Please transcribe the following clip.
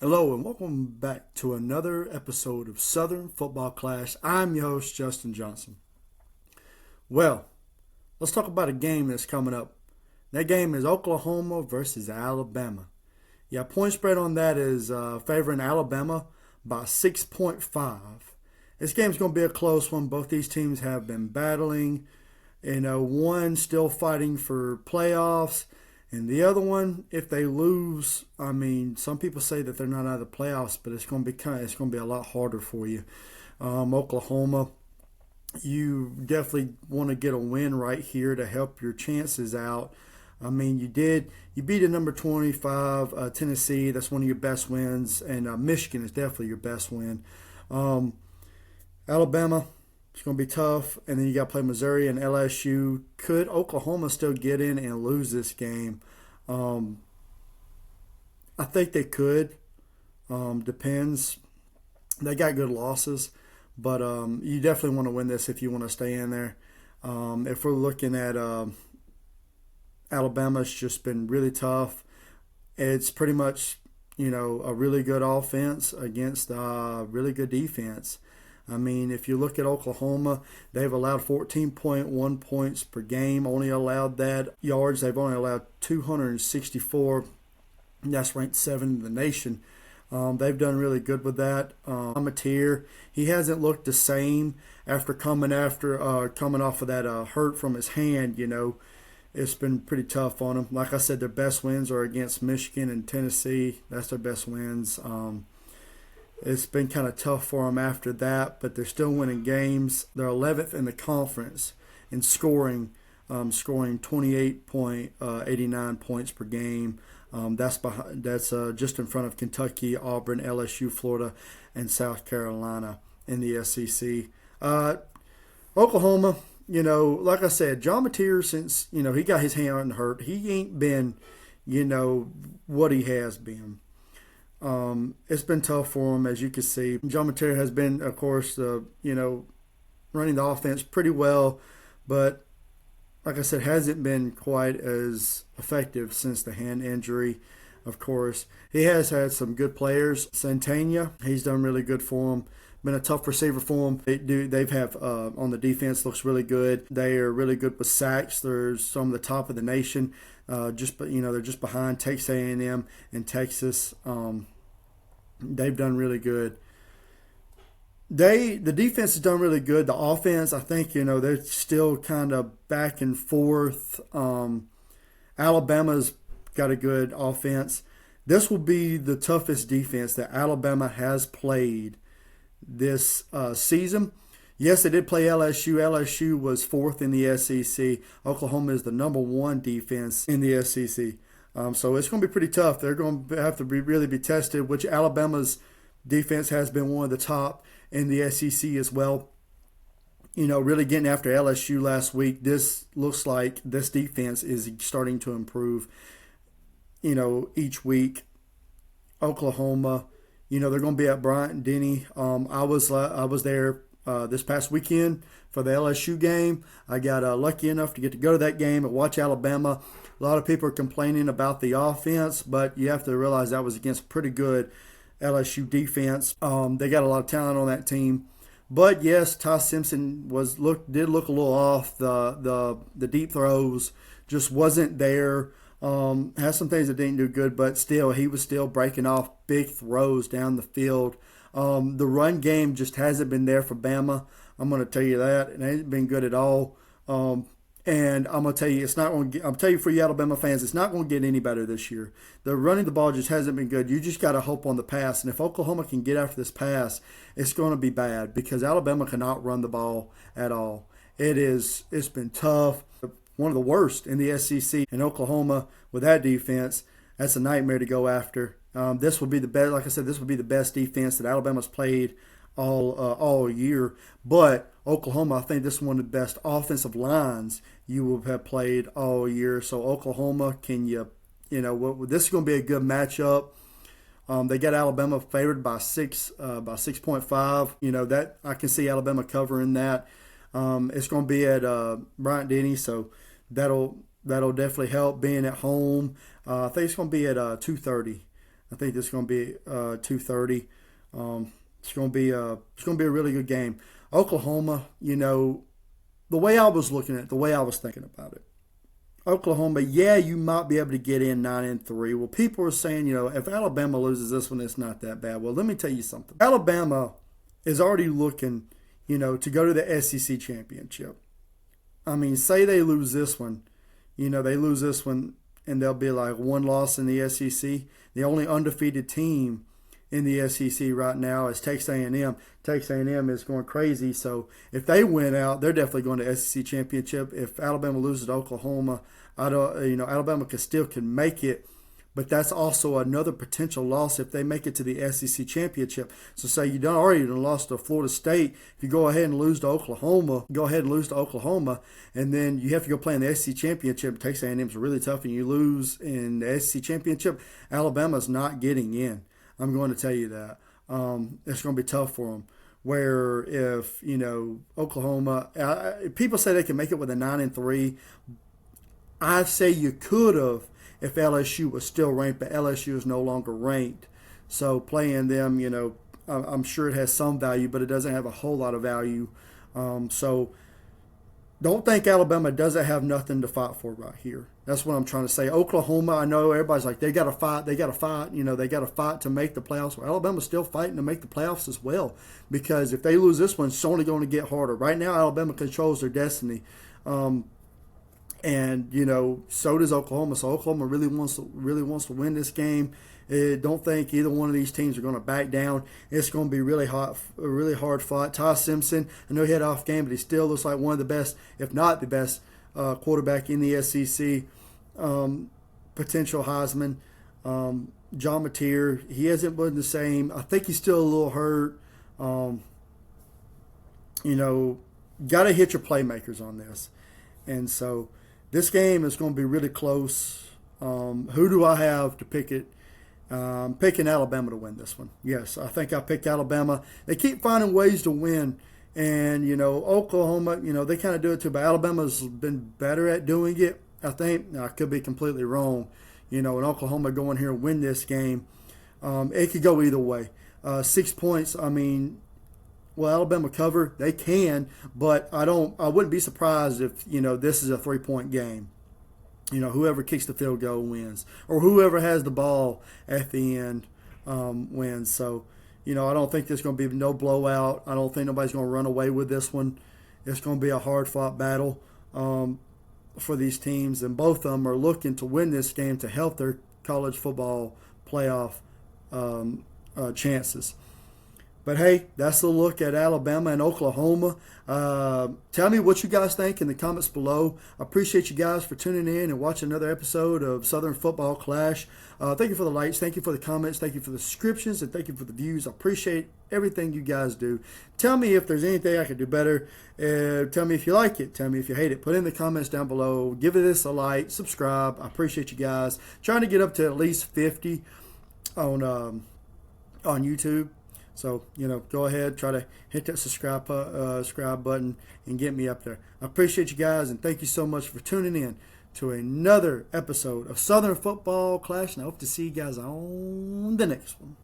Hello and welcome back to another episode of Southern Football Clash. I'm your host, Justin Johnson. Well, let's talk about a game that's coming up. That game is Oklahoma versus Alabama. Yeah, point spread on that is favoring Alabama by 6.5. This game's going to be a close one. Both these teams have been battling. One still fighting for playoffs. And the other one, if they lose, some people say that they're not out of the playoffs, but it's going to be a lot harder for you. Oklahoma, you definitely want to get a win right here to help your chances out. You beat a number 25 Tennessee. That's one of your best wins, and Michigan is definitely your best win. Alabama, it's going to be tough, and then you got to play Missouri and LSU. Could Oklahoma still get in and lose this game? I think they could. Depends. They got good losses, but you definitely want to win this if you want to stay in there. If we're looking at Alabama, it's just been really tough. It's pretty much, a really good offense against a really good defense. If you look at Oklahoma, they've allowed 14.1 points per game, only allowed that yards. They've only allowed 264. That's ranked 7th in the nation. They've done really good with that. Amateur, he hasn't looked the same after coming off of that hurt from his hand. It's been pretty tough on him. Like I said, their best wins are against Michigan and Tennessee. That's their best wins. It's been kind of tough for them after that, but they're still winning games. They're 11th in the conference in scoring 28.89 points per game. That's just in front of Kentucky, Auburn, LSU, Florida, and South Carolina in the SEC. Oklahoma, like I said, John Mateer, since he got his hand hurt, he ain't been, what he has been. It's been tough for him, as you can see. John Mateer has been, of course, running the offense pretty well, but like I said, hasn't been quite as effective since the hand injury. Of course, he has had some good players. Santana, he's done really good for him. Been a tough receiver for them. They've have on the defense looks really good. They are really good with sacks. They're some of the top of the nation. They're just behind Texas A&M and Texas. They've done really good. The defense has done really good. The offense, I think, they're still kind of back and forth. Alabama's got a good offense. This will be the toughest defense that Alabama has played this season. Yes, they did play LSU. LSU was 4th in the SEC. Oklahoma is the number 1 defense in the SEC. So it's going to be pretty tough. They're going to have to really be tested, which Alabama's defense has been one of the top in the SEC as well. Really getting after LSU last week, this looks like this defense is starting to improve, each week. Oklahoma, they're going to be at Bryant-Denny. I was there this past weekend for the LSU game. I got lucky enough to get to go to that game and watch Alabama. A lot of people are complaining about the offense, but you have to realize that was against pretty good LSU defense. They got a lot of talent on that team. But yes, Ty Simpson did look a little off. The deep throws just wasn't there. Has some things that didn't do good, but still, he was still breaking off big throws down the field. The run game just hasn't been there for Bama. I'm going to tell you that. It hasn't been good at all. And I'm going to tell you, I'm telling you for you Alabama fans, it's not going to get any better this year. The running the ball just hasn't been good. You just got to hope on the pass. And if Oklahoma can get after this pass, it's going to be bad because Alabama cannot run the ball at all. It's been tough. One of the worst in the SEC. And Oklahoma, with that defense, that's a nightmare to go after. This will be the best. Like I said, this will be the best defense that Alabama's played all year. But Oklahoma, I think this is one of the best offensive lines you will have played all year. So Oklahoma, this is going to be a good matchup. They got Alabama favored by 6.5. That I can see Alabama covering that. It's going to be at Bryant-Denny, so that'll definitely help being at home. I think it's going to be at 2:30. I think this is going to be 2:30. It's going to be a really good game. Oklahoma, the way I was looking at it, the way I was thinking about it. Oklahoma, yeah, you might be able to get in 9-3. Well, people are saying, if Alabama loses this one, it's not that bad. Well, let me tell you something. Alabama is already looking, to go to the SEC championship. I mean, say they lose this one, they lose this one, and they'll be like one loss in the SEC. The only undefeated team in the SEC right now is Texas A&M. Texas A&M is going crazy, so if they win out, they're definitely going to SEC championship. If Alabama loses to Oklahoma, Alabama can make it, but that's also another potential loss if they make it to the SEC championship. So say you already lost to Florida State. If you go ahead and lose to Oklahoma, and then you have to go play in the SEC championship. Texas A&M is really tough, and you lose in the SEC championship. Alabama's not getting in. I'm going to tell you that. It's going to be tough for them. Where if, Oklahoma, people say they can make it with a 9-3. I say you could have if LSU was still ranked, but LSU is no longer ranked. So playing them, I'm sure it has some value, but it doesn't have a whole lot of value. So don't think Alabama doesn't have nothing to fight for right here. That's what I'm trying to say. Oklahoma, I know everybody's like, they got to fight. They got to fight to make the playoffs. Well, Alabama's still fighting to make the playoffs as well, because if they lose this one, it's only going to get harder. Right now, Alabama controls their destiny. And so does Oklahoma. So Oklahoma really wants to win this game. Don't think either one of these teams are going to back down. It's going to be really hard fought. Ty Simpson, I know he had an off game, but he still looks like one of the best, if not the best, quarterback in the SEC. Potential Heisman. John Mateer, he hasn't been the same. I think he's still a little hurt. Got to hit your playmakers on this. And so this game is going to be really close. Who do I have to pick it? Picking Alabama to win this one. Yes, I think I picked Alabama. They keep finding ways to win. And, Oklahoma, they kind of do it too. But Alabama's been better at doing it, I think. Now, I could be completely wrong. And Oklahoma go in here and win this game. It could go either way. 6 points, will Alabama cover? They can, but I wouldn't be surprised if, this is a 3-point game. Whoever kicks the field goal wins, or whoever has the ball at the end wins. So, I don't think there's going to be no blowout. I don't think nobody's going to run away with this one. It's going to be a hard-fought battle for these teams, and both of them are looking to win this game to help their college football playoff chances. But, hey, that's a look at Alabama and Oklahoma. Tell me what you guys think in the comments below. I appreciate you guys for tuning in and watching another episode of Southern Football Clash. Thank you for the likes. Thank you for the comments. Thank you for the subscriptions. And thank you for the views. I appreciate everything you guys do. Tell me if there's anything I could do better. Tell me if you like it. Tell me if you hate it. Put in the comments down below. Give this a like. Subscribe. I appreciate you guys. Trying to get up to at least 50 on YouTube. So, go ahead, try to hit that subscribe button and get me up there. I appreciate you guys, and thank you so much for tuning in to another episode of Southern Football Clash, and I hope to see you guys on the next one.